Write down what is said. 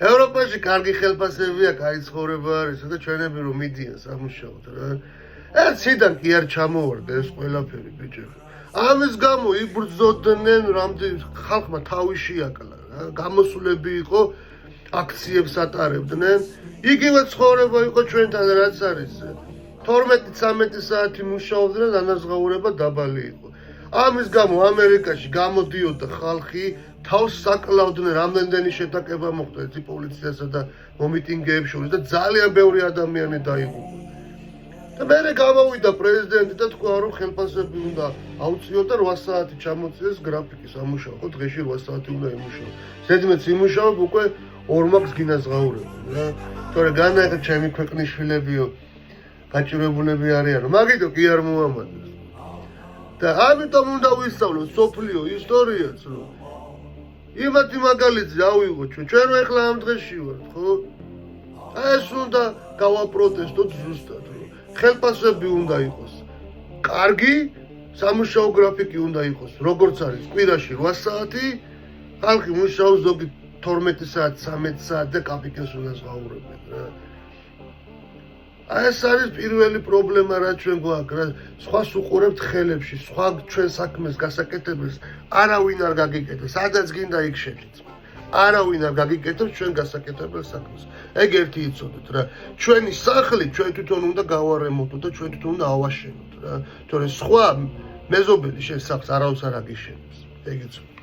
ევროპაში კარგი ხელფასებია, კაი ცხოვრება არის და ჩვენები რომ მიდიან სამუშაოდ რა. ერთიდან კი არ ჩამოვარდა ეს ყველაფერი ბიჭები. ამის გამო იბრძოდნენ რამდენი ხალხმა თავი შეაკლა რა. გამოსულები იყო აქციებს ატარებდნენ. იგივე ცხოვრება იყო ჩვენთან რაც არის. 12-13 საათი მუშაობდნენ და დანაზღაურება დაბალი იყო. ამის გამო ამერიკაში გამოდიოდა ხალხი თავს საკლავდნენ რამდენი შეტაკება მოხდა ეს პოლიციასა და მომიტინგეებს შორის და ძალიან ბევრი ადამიანი დაიღუპა. და მერე გამოვიდა პრეზიდენტი და თქვა რომ ხელფასები უნდა აუწიოთ და 8 საათი ჩამოწიეს გრაფიკი სამუშაო. ხო დღეში 8 საათი უნდა იმუშაო. ზედმეტ იმუშაობ უკვე 2 მაქვს გინაზღაურებენ რა. თორე განაიხა ჩემი ქვეყნის შვილებიო გაჭირებულები არიან. მაგიტო კი არ მოამადეს. და ამიტომ უნდა ვისწავლოთ სოფლიო ისტორიაც რომ იმათი მაგალითი ავიღოთ ჩვენ რო ეხლა ამ დღეში ვართ ხო ეს უნდა გავაპროტესტოთ ზუსტად რომ ხელფასები უნდა იყოს კარგი სამუშაო გრაფიკი უნდა იყოს როგორც არის კვირაში 8 საათი ხალხი მუშაობს ზოგი 12 საათი 13 საათი და კაპიკას უნდა ზღაურებენ რა ეს არის პირველი პრობლემა რაც ჩვენ გვაქვს რა სხვას უყურებთ ხელებში სხვა ჩვენ საქმეს გასაკეთებელს არავინ არ გაგიკეთებს სადაც გინდა იქ შეგიძლია არავინ არ გაგიკეთებს ჩვენ გასაკეთებელ საქმეს ეგ ერთი იცოდეთ რა ჩვენი სახლი ჩვენ თვითონ უნდა გავარემონტოთ და ჩვენ თვითონ უნდა ავაშენოთ რა თორე სხვა მეზობელი შენ სახლს არავის არ აგიშენებს ეგ იცოდეთ